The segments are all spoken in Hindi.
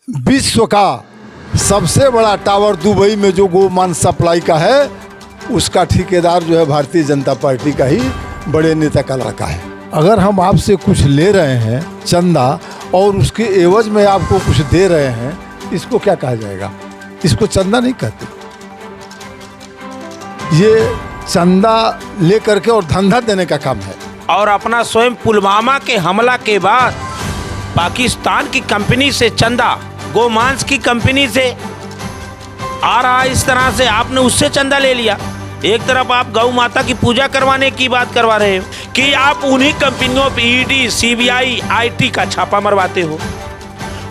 विश्व का सबसे बड़ा टावर दुबई में जो गोमांस सप्लाई का है, उसका ठेकेदार जो है भारतीय जनता पार्टी का ही बड़े नेता का लड़का है। अगर हम आपसे कुछ ले रहे हैं चंदा और उसके एवज में आपको कुछ दे रहे हैं, इसको क्या कहा जाएगा? इसको चंदा नहीं कहते। ये चंदा ले करके और धंधा देने का काम है। और अपना स्वयं पुलवामा के हमला के बाद पाकिस्तान की कंपनी से चंदा, गोमांस की कंपनी से आ रहा, इस तरह से आपने उससे चंदा ले लिया। एक तरफ आप गौ माता की पूजा करवाने की बात करवा रहे हो कि आप उन्हीं कंपनियों पे ईडी, सीबीआई, आईटी का छापा मरवाते हो।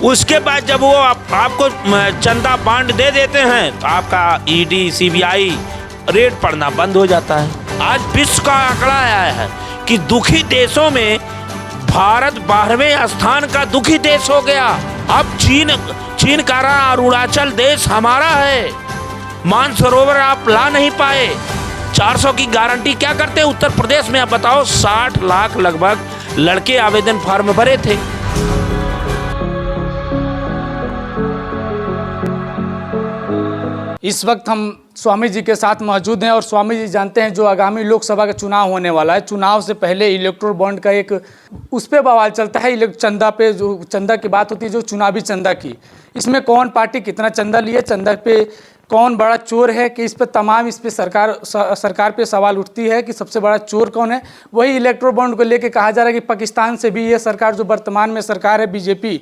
उसके बाद जब वो आपको चंदा बांड दे देते हैं तो आपका ईडी, सीबीआई रेड पड़ना बंद हो जाता है। आज विश्व का आंकड़ा आया है कि दुखी देशों में भारत 12वें स्थान का दुखी देश हो गया। अब चीन का रहा अरुणाचल देश हमारा है। मानसरोवर आप ला नहीं पाए। 400 की गारंटी क्या करते हैं उत्तर प्रदेश में? आप बताओ, 60 लाख लगभग लड़के आवेदन फॉर्म भरे थे। इस वक्त हम स्वामी जी के साथ मौजूद हैं और स्वामी जी जानते हैं जो आगामी लोकसभा का चुनाव होने वाला है, चुनाव से पहले इलेक्टोरल बॉन्ड का एक उस पर बवाल चलता है। चंदा पे जो चंदा की बात होती है, जो चुनावी चंदा की, इसमें कौन पार्टी कितना चंदा लिए, चंदा पे कौन बड़ा चोर है, कि इस पे सरकार पे सवाल उठती है कि सबसे बड़ा चोर कौन है। वही इलेक्टोरल बॉन्ड को लेकर कहा जा रहा है कि पाकिस्तान से भी ये सरकार, जो वर्तमान में सरकार है बीजेपी,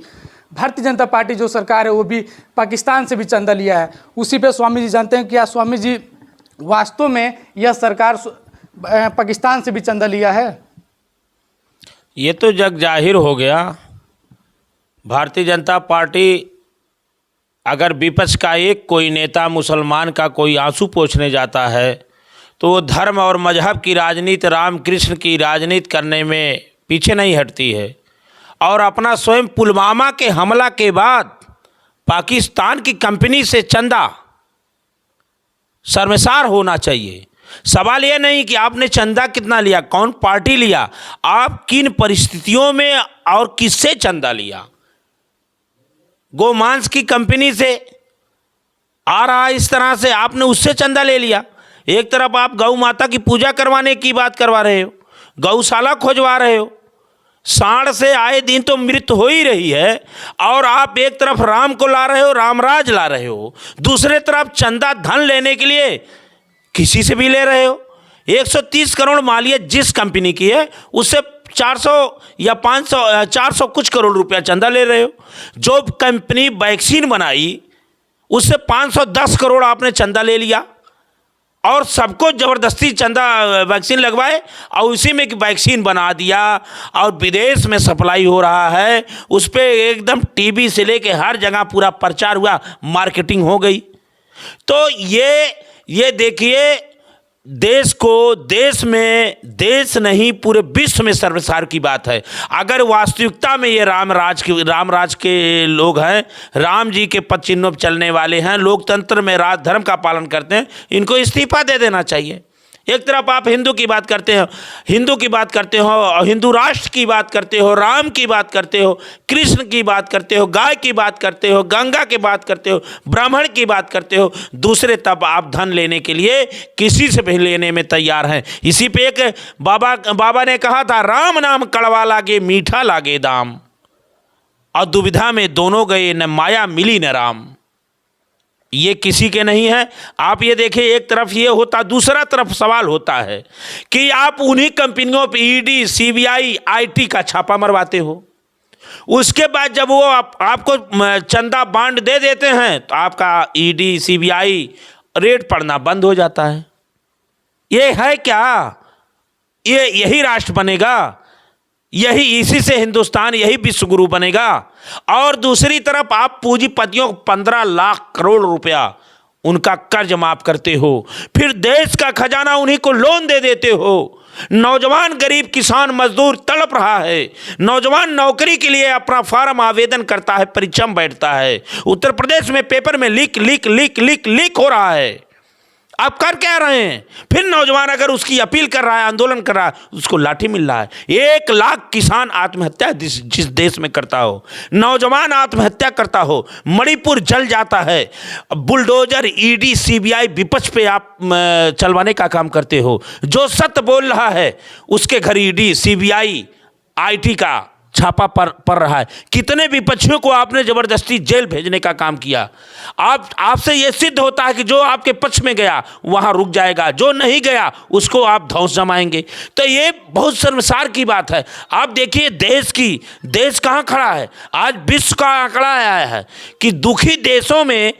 भारतीय जनता पार्टी जो सरकार है, वो भी पाकिस्तान से भी चंदा लिया है। उसी पे स्वामी जी जानते हैं क्या स्वामी जी वास्तव में यह सरकार पाकिस्तान से भी चंदा लिया है? ये तो जग जाहिर हो गया। भारतीय जनता पार्टी, अगर विपक्ष का एक कोई नेता मुसलमान का कोई आंसू पोंछने जाता है तो वो धर्म और मजहब की राजनीति, रामकृष्ण की राजनीति करने में पीछे नहीं हटती है। और अपना स्वयं पुलवामा के हमला के बाद पाकिस्तान की कंपनी से चंदा, शर्मसार होना चाहिए। सवाल यह नहीं कि आपने चंदा कितना लिया, कौन पार्टी लिया, आप किन परिस्थितियों में और किससे चंदा लिया। गोमांस की कंपनी से आ रहा, इस तरह से आपने उससे चंदा ले लिया। एक तरफ आप गौ माता की पूजा करवाने की बात करवा रहे हो, गौशाला खोजवा रहे हो, सांड से आए दिन तो मृत्यु हो ही रही है, और आप एक तरफ राम को ला रहे हो, रामराज ला रहे हो, दूसरे तरफ चंदा धन लेने के लिए किसी से भी ले रहे हो। 130 करोड़ मालियत जिस कंपनी की है उससे 400 या 500 400 कुछ करोड़ रुपया चंदा ले रहे हो। जो कंपनी वैक्सीन बनाई उससे 510 करोड़ आपने चंदा ले लिया और सबको ज़बरदस्ती चंदा वैक्सीन लगवाए और उसी में वैक्सीन बना दिया और विदेश में सप्लाई हो रहा है। उस पर एकदम टीवी से लेके हर जगह पूरा प्रचार हुआ, मार्केटिंग हो गई। तो ये देखिए, देश को, देश नहीं पूरे विश्व में सर्वसार की बात है। अगर वास्तविकता में ये रामराज के लोग हैं, राम जी के पद चिन्हों पर चलने वाले हैं, लोकतंत्र में राज धर्म का पालन करते हैं, इनको इस्तीफा दे देना चाहिए। एक तरफ आप हिंदू की बात करते हो, हिंदू राष्ट्र की बात करते हो, राम की बात करते हो, कृष्ण की बात करते हो, गाय की बात करते हो, गंगा की बात करते हो, ब्राह्मण की बात करते हो। दूसरे तब आप धन लेने के लिए किसी से भी लेने में तैयार हैं। इसी पे एक बाबा ने कहा था, राम नाम कड़वा लागे मीठा लागे दाम, और दुविधा में दोनों गए न माया मिली न राम। ये किसी के नहीं है। आप ये देखिए, एक तरफ ये होता, दूसरा तरफ सवाल होता है कि आप उन्हीं कंपनियों पे ईडी, सीबीआई, आईटी का छापा मरवाते हो। उसके बाद जब वो आपको चंदा बांड दे देते हैं तो आपका ईडी, सीबीआई रेड पड़ना बंद हो जाता है। ये है क्या? यही राष्ट्र बनेगा? इसी से हिंदुस्तान, यही विश्व गुरु बनेगा? और दूसरी तरफ आप पूंजीपतियों को 15 लाख करोड़ रुपया उनका कर्ज माफ करते हो, फिर देश का खजाना उन्हीं को लोन दे देते हो। नौजवान, गरीब, किसान, मजदूर तड़प रहा है। नौजवान नौकरी के लिए अपना फॉर्म आवेदन करता है, परीक्षा में बैठता है। उत्तर प्रदेश में पेपर में लीक हो रहा है। आप कर क्या रहे हैं? फिर नौजवान अगर उसकी अपील कर रहा है, आंदोलन कर रहा है, उसको लाठी मिल रहा है। 1 लाख किसान आत्महत्या जिस देश में करता हो, नौजवान आत्महत्या करता हो, मणिपुर जल जाता है, बुलडोजर, ईडी, सीबीआई विपक्ष पे आप चलवाने का काम करते हो। जो सत्य बोल रहा है उसके घर ईडी, सीबीआई, आईटी का छापा पड़ रहा है। कितने विपक्षियों को आपने जबरदस्ती जेल भेजने का काम किया। आपसे यह सिद्ध होता है कि जो आपके पक्ष में गया वहां रुक जाएगा, जो नहीं गया उसको आप धौंस जमाएंगे। तो ये बहुत शर्मसार की बात है। आप देखिए देश कहां खड़ा है। आज विश्व का आंकड़ा आया है कि दुखी देशों में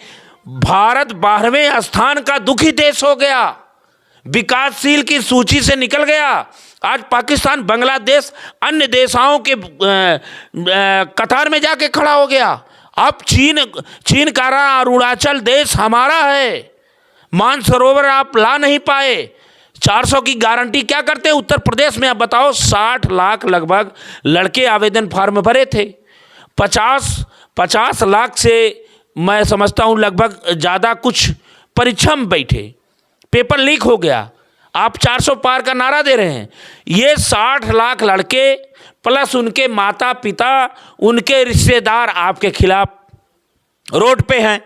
भारत 12वें स्थान का दुखी देश हो गया, विकासशील की सूची से निकल गया। आज पाकिस्तान, बांग्लादेश, अन्य देशों के कतार में जाके खड़ा हो गया। अब चीन का अरुणाचल देश हमारा है। मानसरोवर आप ला नहीं पाए। 400 की गारंटी क्या करते हैं उत्तर प्रदेश में? आप बताओ, 60 लाख लगभग लड़के आवेदन फॉर्म भरे थे। 50 लाख से मैं समझता हूँ लगभग ज़्यादा कुछ परीक्षा में बैठे, पेपर लीक हो गया। आप 400 पार का नारा दे रहे हैं। ये 60 लाख लड़के प्लस उनके माता पिता, उनके रिश्तेदार आपके खिलाफ रोड पे हैं।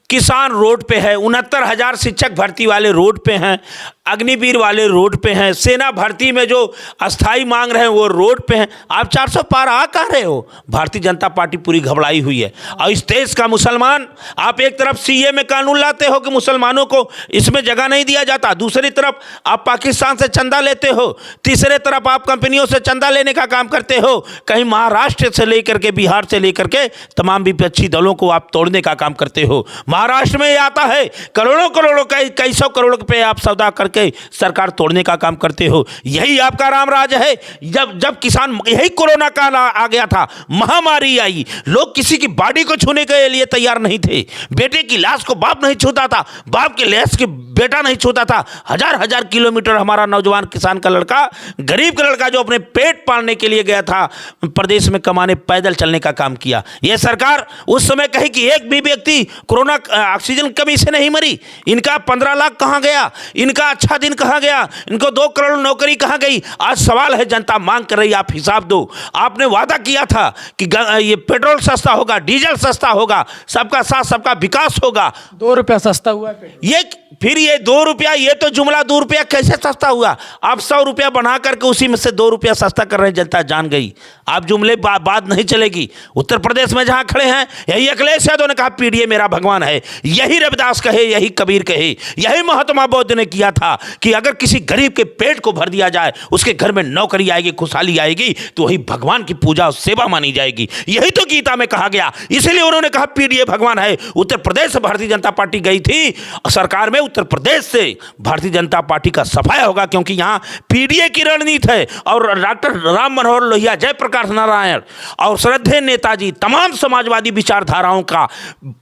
किसान रोड पे है, 69,000 शिक्षक भर्ती वाले रोड पे हैं, अग्निवीर वाले रोड पे हैं, सेना भर्ती में जो अस्थाई मांग रहे हैं वो रोड पे हैं। आप 400 पार आ कहाँ रहे हो? भारतीय जनता पार्टी पूरी घबराई हुई है। और इस देश का मुसलमान, आप एक तरफ सीए में कानून लाते हो कि मुसलमानों को इसमें जगह नहीं दिया जाता, दूसरी तरफ आप पाकिस्तान से चंदा लेते हो, तीसरे तरफ आप कंपनियों से चंदा लेने का काम करते हो। कहीं महाराष्ट्र से लेकर के, बिहार से लेकर के तमाम विपक्षी दलों को आप तोड़ने का काम करते हो। महाराष्ट्र में आता है करोड़ों कई सौ करोड़ पे आप सौदा करके सरकार तोड़ने का काम करते हो। यही आपका राम राज है। जब किसान, यही कोरोना काल आ गया था, महामारी आई, लोग किसी की बॉडी को छूने के लिए तैयार नहीं थे। बेटे की लाश को बाप नहीं छूता था, बाप की लाश के बेटा नहीं छूता था। हजार किलोमीटर हमारा नौजवान किसान का लड़का, गरीब का लड़का जो अपने पेट पालने के लिए गया था प्रदेश में कमाने, पैदल चलने का काम किया। यह सरकार उस समय कही कि एक भी व्यक्ति कोरोना ऑक्सीजन कमी से नहीं मरी। इनका 15 लाख कहां गया? इनका अच्छा दिन कहां गया? इनको 2 करोड़ नौकरी कहां गई? आज सवाल है, जनता मांग कर रही, आप हिसाब दो। आपने वादा किया था कि ये पेट्रोल सस्ता होगा, डीजल सस्ता होगा, सबका साथ सबका विकास होगा। 2 रुपया सस्ता हुआ है। ये 2 रुपया, ये तो जुमला 2 रुपया कैसे सस्ता हुआ? आप 100 रुपया बना करके उसी में से 2 रुपया सस्ता कर रहे हैं। जनता जान गई, आप जुमले बात नहीं चलेगी। उत्तर प्रदेश में जहां खड़े हैं, यही अखिलेश यादव ने कहा पीडीए मेरा भगवान है, यही रविदास कहे, यही कबीर कहे, यही महात्मा बुद्ध ने किया था कि अगर किसी गरीब के पेट को भर दिया जाए, उसके घर में नौकरी आएगी, खुशहाली आएगी, तो वही भगवान की पूजा और सेवा मानी जाएगी। यही तो गीता में कहा गया। इसलिए उन्होंने कहा पीडीए भगवान है। उत्तर प्रदेश से भारतीय जनता पार्टी गई थी सरकार में, उत्तर प्रदेश से भारतीय जनता पार्टी का सफाया होगा, क्योंकि यहां पीडीए की रणनीति है। और डॉक्टर राम मनोहर लोहिया, जयप्रकाश नारायण और श्रद्धेय नेताजी, तमाम समाजवादी विचारधाराओं का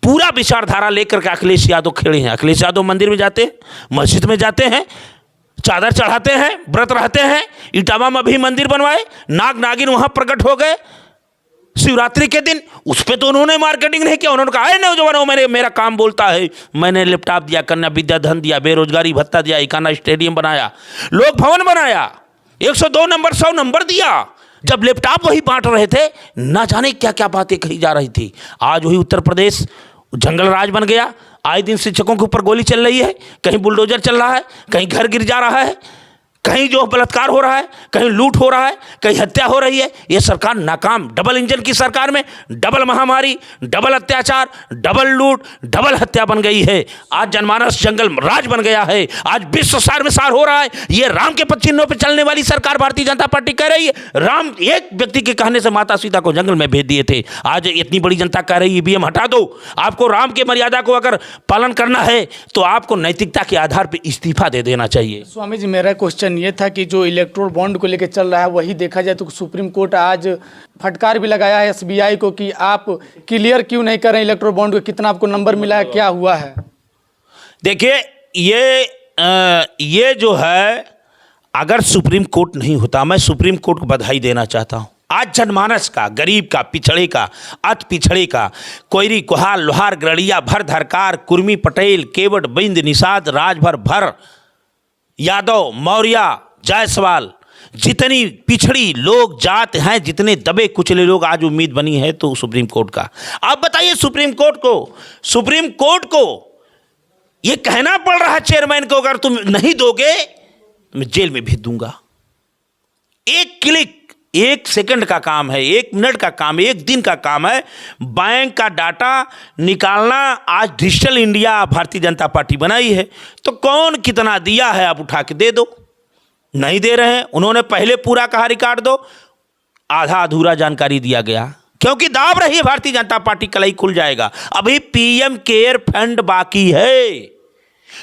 पूरा विचारधारा लेकर के अखिलेश यादव खड़े हैं। अखिलेश यादव मंदिर में जाते हैं, मस्जिद में जाते हैं, चादर चढ़ाते हैं, व्रत रहते हैं। इटावा में भी मंदिर बनवाए, नाग नागिन वहां प्रकट हो गए शिवरात्रि के दिन। उस पर तो उन्होंने मार्केटिंग नहीं किया। उन्होंने कहा नौजवानों, मेरा काम बोलता है, मैंने लैपटॉप दिया, कन्या विद्याधन दिया, बेरोजगारी भत्ता दिया, इकाना स्टेडियम बनाया, लोक भवन बनाया, 102 नंबर 100 नंबर दिया। जब लैपटॉप वही बांट रहे थे, ना जाने क्या क्या बातें कही जा रही थी। आज वही उत्तर प्रदेश जंगल राज बन गया। आए दिन शिक्षकों के ऊपर गोली चल रही है, कहीं बुलडोजर चल रहा है, कहीं घर गिर जा रहा है, कहीं जो बलात्कार हो रहा है, कहीं लूट हो रहा है, कहीं हत्या हो रही है। ये सरकार नाकाम। डबल इंजन की सरकार में डबल महामारी, डबल अत्याचार, डबल लूट, डबल हत्या बन गई है। आज जनमानस जंगल राज बन गया है। आज विश्व सार में सार हो रहा है। ये राम के पद चिन्हों पर चलने वाली सरकार भारतीय जनता पार्टी कह रही है। राम एक व्यक्ति के कहने से माता सीता को जंगल में भेज दिए थे। आज इतनी बड़ी जनता कह रही है ईवीएम हटा दो। आपको राम के मर्यादा को अगर पालन करना है तो आपको नैतिकता के आधार पर इस्तीफा दे देना चाहिए। स्वामी जी, मेरा क्वेश्चन ये था कि जो इलेक्ट्रोल बॉन्ड को लेकर चल रहा है, वही देखा जाए तो सुप्रीम कोर्ट आज फटकार भी लगाया है एसबीआई को कि आप क्लियर क्यों नहीं कर रहे इलेक्ट्रोल बॉन्ड को, कितना आपको नंबर मिला है, क्या हुआ है? देखिए, ये जो है, अगर सुप्रीम कोर्ट नहीं होता, मैं सुप्रीम कोर्ट को बधाई देना चाहता हूं। आज जनमानस का, गरीब का, पिछड़े का, अति पिछड़े का, कोयरी, कोहार, लोहार, गरड़िया, भर, धरकार, कुर्मी, पटेल, केवट, बिंद, निषाद, राजभर, भर, यादव, मौर्य, जायसवाल, जितनी पिछड़ी लोग जात हैं, जितने दबे कुचले लोग, आज उम्मीद बनी है तो सुप्रीम कोर्ट का। आप बताइए सुप्रीम कोर्ट को ये कहना पड़ रहा है चेयरमैन को, अगर तुम नहीं दोगे तो मैं जेल में भेज दूंगा। एक क्लिक, 1 सेकंड का काम है, 1 मिनट का काम है, 1 दिन का काम है। बैंक का डाटा निकालना आज digital India Bharatiya Janata party बनाई है, तो कौन कितना दिया है आप उठा के दे दो। नहीं दे रहे हैं, उन्होंने पहले पूरा कहा रिकॉर्ड दो, आधा अधूरा जानकारी दिया गया, क्योंकि दाब रही है भारतीय जनता पार्टी, कल ही खुल जाएगा। अभी पीएम केयर फंड बाकी है,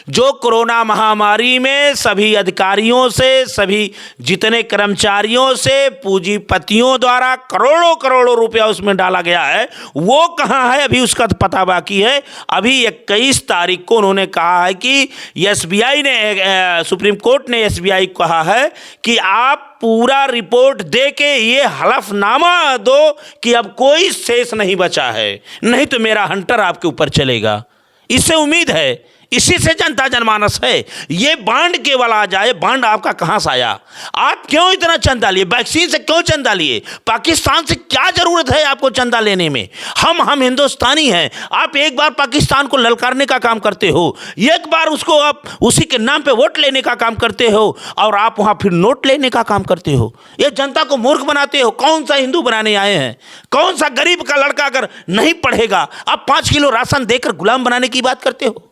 जो कोरोना महामारी में सभी अधिकारियों से, सभी जितने कर्मचारियों से, पूंजीपतियों द्वारा करोड़ों करोड़ों रुपया उसमें डाला गया है, वो कहाँ है अभी उसका तो पता बाकी है। अभी 21 तारीख को उन्होंने कहा है कि एसबीआई ने, सुप्रीम कोर्ट ने एसबीआई को कहा है कि आप पूरा रिपोर्ट दे के ये हलफनामा दो कि अब कोई शेष नहीं बचा है, नहीं तो मेरा हंटर आपके ऊपर चलेगा। इससे उम्मीद है, इसी से जनता जनमानस है। ये बांड केवल आ जाए, बांड आपका कहां से आया? आप क्यों इतना चंदा लिए? वैक्सीन से क्यों चंदा लिए? पाकिस्तान से क्या जरूरत है आपको चंदा लेने में? हम हिंदुस्तानी हैं। आप एक बार पाकिस्तान को ललकारने का काम करते हो, एक बार उसको आप उसी के नाम पे वोट लेने का काम करते हो, और आप वहां फिर नोट लेने का काम करते हो। ये जनता को मूर्ख बनाते हो। कौन सा हिंदू बनाने आए हैं? कौन सा गरीब का लड़का अगर नहीं पढ़ेगा, आप 5 किलो राशन देकर गुलाम बनाने की बात करते हो?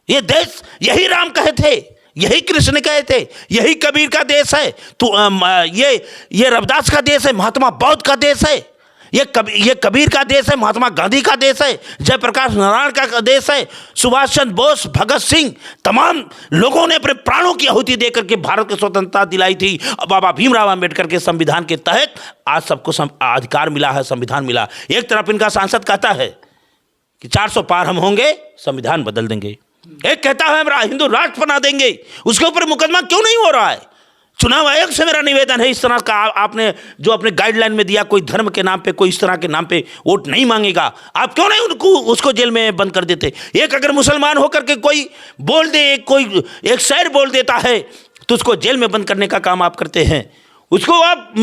ये देश, यही राम कहे थे, यही कृष्ण कहे थे, यही कबीर का देश है। तो ये रविदास का देश है, महात्मा बौद्ध का देश है, ये कबीर का देश है, महात्मा गांधी का देश है, जयप्रकाश नारायण का देश है, सुभाष चंद्र बोस, भगत सिंह, तमाम लोगों ने अपने प्राणों की आहुति देकर के भारत को स्वतंत्रता दिलाई थी। बाबा भीमराव अंबेडकर के संविधान के तहत आज सबको अधिकार मिला है, संविधान मिला। एक तरफ इनका सांसद कहता है कि 400 पार हम होंगे, संविधान बदल देंगे। एक कहता है हम हिंदू राष्ट्र बना देंगे, उसके ऊपर मुकदमा क्यों नहीं हो रहा है? चुनाव आयोग से मेरा निवेदन है, इस तरह का आपने जो अपने गाइडलाइन में दिया, कोई धर्म के नाम पे, कोई इस तरह के नाम पे वोट नहीं मांगेगा, आप क्यों नहीं उसको जेल में बंद कर देते? एक अगर मुसलमान होकर के कोई बोल दे, कोई एक शायर बोल देता है, तो उसको जेल में बंद करने का काम आप करते हैं। उसको आप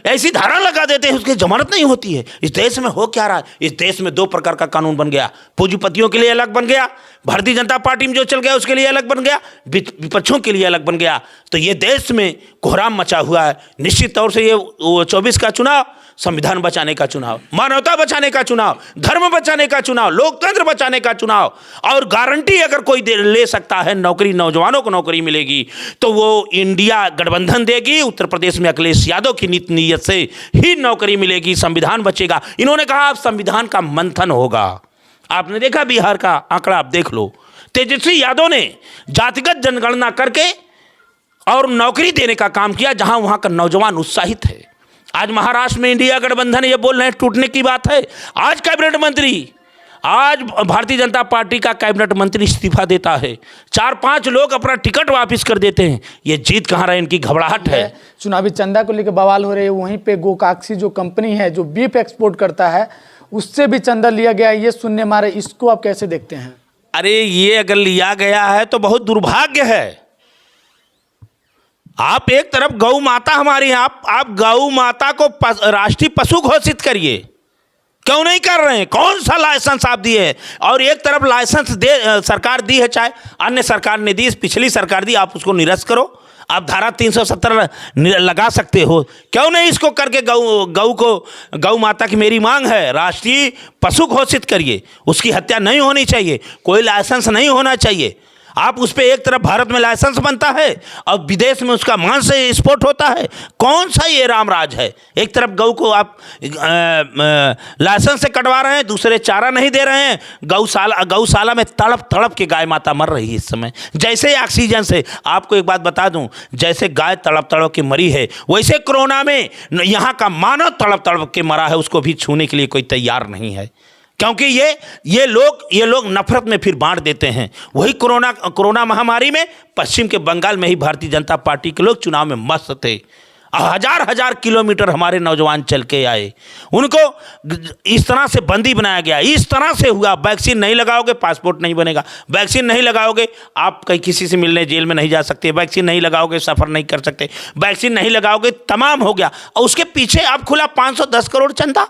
ऐसी धारा लगा देते हैं, उसकी जमानत नहीं होती है। इस देश में हो क्या रहा है? इस देश में 2 प्रकार का कानून बन गया। पूंजीपतियों के लिए अलग बन गया, भारतीय जनता पार्टी में जो चल गया उसके लिए अलग बन गया, विपक्षों के लिए अलग बन गया। तो ये देश में कोहराम मचा हुआ है। निश्चित तौर से ये 24 का चुनाव संविधान बचाने का चुनाव, मानवता बचाने का चुनाव, धर्म बचाने का चुनाव, लोकतंत्र बचाने का चुनाव। और गारंटी अगर कोई ले सकता है नौकरी, नौजवानों को नौकरी मिलेगी, तो वो इंडिया गठबंधन देगी। उत्तर प्रदेश में अखिलेश यादव की नीयत से ही नौकरी मिलेगी, संविधान बचेगा। इन्होंने कहा अब संविधान का मंथन होगा। आपने देखा बिहार का आंकड़ा, आप देख लो, तेजस्वी यादव ने जातिगत जनगणना करके और नौकरी देने का काम किया, जहां वहां का नौजवान उत्साहित है। आज महाराष्ट्र में इंडिया गठबंधन ये बोल रहे हैं टूटने की बात है। आज कैबिनेट मंत्री, आज भारतीय जनता पार्टी का कैबिनेट मंत्री इस्तीफा देता है, 4-5 लोग अपना टिकट वापस कर देते हैं। ये जीत कहाँ रहे? इनकी घबराहट है। चुनावी चंदा को लेकर बवाल हो रहे हैं। वहीं पे गोकाक्सी जो कंपनी है जो बीफ एक्सपोर्ट करता है, उससे भी चंदा लिया गया, ये सुनने मारे। इसको आप कैसे देखते हैं? अरे ये अगर लिया गया है तो बहुत दुर्भाग्य है। आप एक तरफ गौ माता हमारी हैं, आप गौ माता को राष्ट्रीय पशु घोषित करिए, क्यों नहीं कर रहे हैं? कौन सा लाइसेंस आप दिए? और एक तरफ लाइसेंस सरकार दी है, चाहे अन्य सरकार ने दी, पिछली सरकार दी, आप उसको निरस्त करो। आप धारा 370 लगा सकते हो, क्यों नहीं इसको करके गौ माता की मेरी मांग है, राष्ट्रीय पशु घोषित करिए। उसकी हत्या नहीं होनी चाहिए, कोई लाइसेंस नहीं होना चाहिए। आप उस पर एक तरफ भारत में लाइसेंस बनता है और विदेश में उसका मांस एक्सपोर्ट होता है। कौन सा ये रामराज है? एक तरफ गौ को आप लाइसेंस से कटवा रहे हैं, दूसरे चारा नहीं दे रहे हैं। गौशाला में तड़प तड़प के गाय माता मर रही है इस समय, जैसे ऑक्सीजन से। आपको एक बात बता दूं, जैसे गाय तड़प तड़प के मरी है, वैसे कोरोना में यहाँ का मानव तड़प तड़प के मरा है, उसको भी छूने के लिए कोई तैयार नहीं है। क्योंकि ये लोग नफरत में फिर बांट देते हैं। वही कोरोना महामारी में पश्चिम के बंगाल में ही भारतीय जनता पार्टी के लोग चुनाव में मस्त थे। हजार हजार किलोमीटर हमारे नौजवान चल के आए, उनको इस तरह से बंदी बनाया गया, इस तरह से हुआ। वैक्सीन नहीं लगाओगे पासपोर्ट नहीं बनेगा, वैक्सीन नहीं लगाओगे आप कहीं किसी से मिलने जेल में नहीं जा सकते, वैक्सीन नहीं लगाओगे सफ़र नहीं कर सकते, वैक्सीन नहीं लगाओगे तमाम हो गया। और उसके पीछे आप खुला 510 करोड़ चंदा,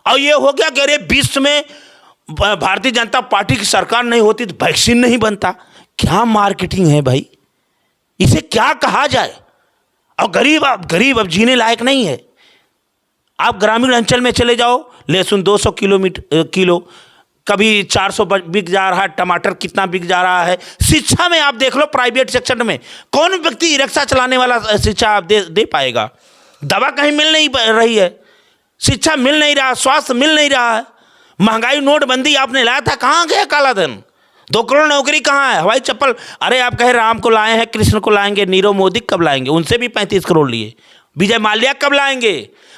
और ये हो गया कि अरे विश्व में भारतीय जनता पार्टी की सरकार नहीं होती तो वैक्सीन नहीं बनता। क्या मार्केटिंग है भाई, इसे क्या कहा जाए। और गरीब अब जीने लायक नहीं है। आप ग्रामीण अंचल में चले जाओ, लहसुन 200 किलो, कभी 400 बिक जा रहा है, टमाटर कितना बिक जा रहा है। शिक्षा में आप देख लो, प्राइवेट सेक्टर में कौन व्यक्ति रिक्शा चलाने वाला शिक्षा आप दे पाएगा। दवा कहीं मिल नहीं रही है, शिक्षा मिल नहीं रहा, स्वास्थ्य मिल नहीं रहा है। महंगाई नोटबंदी आपने लाया था, कहाँ गया काला धन। 2 करोड़ नौकरी कहाँ है, हवाई चप्पल। अरे आप कहे राम को लाए हैं, कृष्ण को लाएंगे, नीरव मोदी कब लाएंगे, उनसे भी 35 करोड़ लिए। विजय माल्या कब लाएंगे,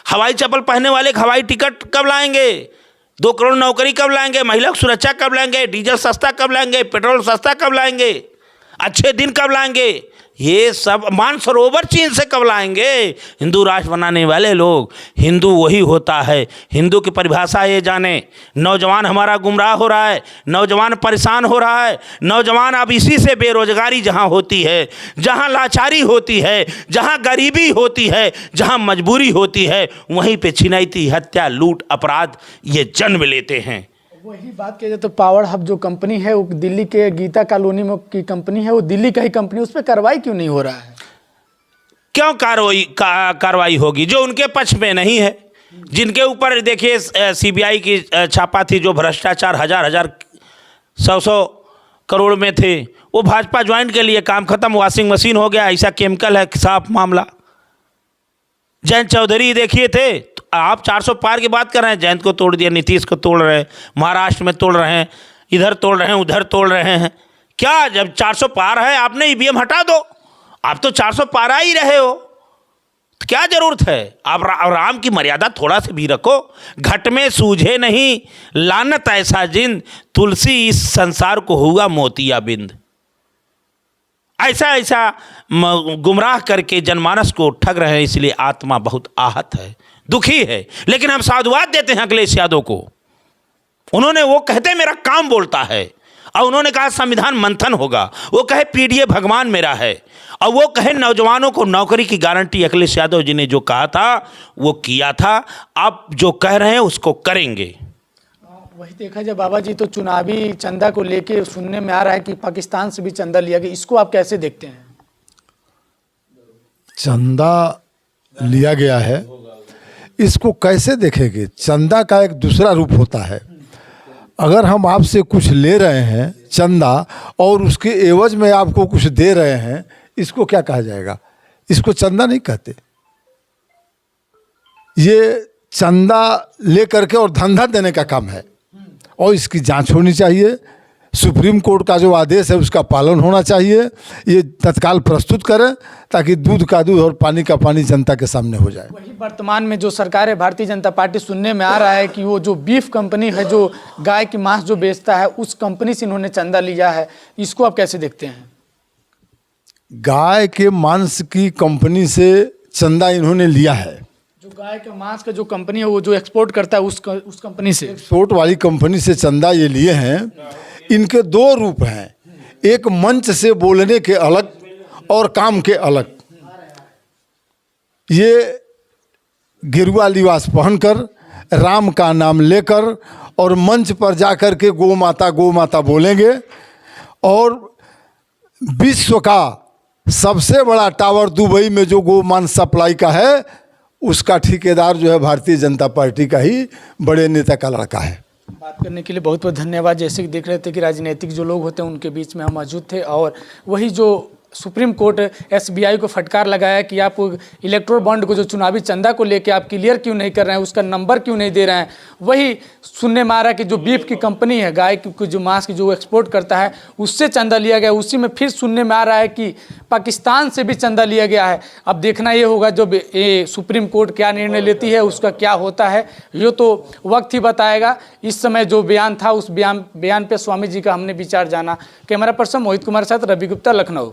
हवाई चप्पल पहनने वाले हवाई टिकट कब लाएंगे, 2 करोड़ नौकरी कब लाएंगे, महिला सुरक्षा कब लाएंगे, डीजल सस्ता कब लाएंगे, पेट्रोल सस्ता कब लाएंगे, अच्छे दिन कब लाएंगे, ये सब मानसरोवर चीन से कब लाएंगे। हिंदू राष्ट्र बनाने वाले लोग, हिंदू वही होता है, हिंदू की परिभाषा ये जाने। नौजवान हमारा गुमराह हो रहा है, नौजवान परेशान हो रहा है, नौजवान अब इसी से बेरोजगारी जहाँ होती है, जहाँ लाचारी होती है, जहाँ गरीबी होती है, जहाँ मजबूरी होती है, वहीं पे छिनैती, हत्या, लूट, अपराध ये जन्म लेते हैं। वही बात किया जाए तो पावर हब जो कंपनी है वो दिल्ली के गीता कॉलोनी में की कंपनी है, वो दिल्ली का ही कंपनी, उस पर कार्रवाई क्यों नहीं हो रहा है। क्यों कार्रवाई होगी जो उनके पक्ष में नहीं है, जिनके ऊपर देखिए सीबीआई की छापा थी, जो भ्रष्टाचार हजार 100 करोड़ में थे, वो भाजपा ज्वाइन के लिए काम खत्म, वॉशिंग मशीन हो गया, ऐसा केमिकल है, साफ मामला। जयंत चौधरी देखिए थे, आप 400 पार की बात कर रहे हैं, जयंत को तोड़ दिया, नीतीश को तोड़ रहे हैं, महाराष्ट्र में तोड़ रहे हैं, इधर तोड़ रहे हैं, उधर तोड़ रहे हैं। क्या जब 400 पार है आपने ईवीएम हटा दो, आप तो 400 पार आ ही रहे हो, तो क्या जरूरत है। आप राम की मर्यादा थोड़ा सा भी रखो। घट में सूझे नहीं लानत ऐसा जिंद, तुलसी इस संसार को हुआ मोतियाबिंद। ऐसा गुमराह करके जनमानस को ठग रहे हैं, इसलिए आत्मा बहुत आहत है, दुखी है। लेकिन हम साधुवाद देते हैं अखिलेश यादव को। उन्होंने, वो कहते मेरा काम बोलता है, और उन्होंने कहा संविधान मंथन होगा, वो कहे पीडीए भगवान मेरा है, और वो कहे नौजवानों को नौकरी की गारंटी। अखिलेश यादव जी ने जो कहा था वो किया था, आप जो कह रहे हैं उसको करेंगे। वही देखा जाए बाबा जी, तो चुनावी चंदा को लेके सुनने में आ रहा है कि पाकिस्तान से भी चंदा लिया गया, इसको आप कैसे देखते हैं। चंदा लिया गया है, इसको कैसे देखेंगे। चंदा का एक दूसरा रूप होता है। अगर हम आपसे कुछ ले रहे हैं चंदा और उसके एवज में आपको कुछ दे रहे हैं, इसको क्या कहा जाएगा। इसको चंदा नहीं कहते। ये चंदा ले करके और धंधा देने का काम है, और इसकी जांच होनी चाहिए। सुप्रीम कोर्ट का जो आदेश है उसका पालन होना चाहिए। ये तत्काल प्रस्तुत करें ताकि दूध का दूध और पानी का पानी जनता के सामने हो जाए। वही वर्तमान में जो सरकार है भारतीय जनता पार्टी, सुनने में आ रहा है कि वो जो बीफ कंपनी है, जो गाय की मांस जो बेचता है, उस कंपनी से इन्होंने चंदा लिया है, इसको आप कैसे देखते हैं। गाय के मांस की कंपनी से चंदा इन्होंने लिया है। जो गाय के मांस का जो कंपनी है, वो जो एक्सपोर्ट करता है, उस कंपनी से, एक्सपोर्ट वाली कंपनी से चंदा ये लिए हैं। इनके 2 रूप हैं, एक मंच से बोलने के अलग और काम के अलग। ये गिरुआ लिबास पहनकर, राम का नाम लेकर और मंच पर जाकर के गौ माता बोलेंगे, और विश्व का सबसे बड़ा टावर दुबई में जो गोमांस सप्लाई का है, उसका ठेकेदार जो है भारतीय जनता पार्टी का ही बड़े नेता का लड़का है। बात करने के लिए बहुत बहुत धन्यवाद। जैसे कि देख रहे थे कि राजनीतिक जो लोग होते हैं उनके बीच में हम मौजूद थे, और वही जो सुप्रीम कोर्ट एसबीआई को फटकार लगाया कि आप इलेक्ट्रोल बॉन्ड को जो चुनावी चंदा को लेके आप क्लियर क्यों नहीं कर रहे हैं, उसका नंबर क्यों नहीं दे रहे हैं। वही सुनने में आ रहा है कि जो बीफ की कंपनी है, गाय की जो मांस की जो एक्सपोर्ट करता है, उससे चंदा लिया गया। उसी में फिर सुनने में आ रहा है कि पाकिस्तान से भी चंदा लिया गया है। अब देखना ये होगा जो ये सुप्रीम कोर्ट क्या निर्णय लेती है, उसका क्या होता है, ये तो वक्त ही बताएगा। इस समय जो बयान था, उस बयान पे स्वामी जी का हमने विचार जाना। कैमरा पर्सन मोहित कुमार साथ रवि गुप्ता, लखनऊ।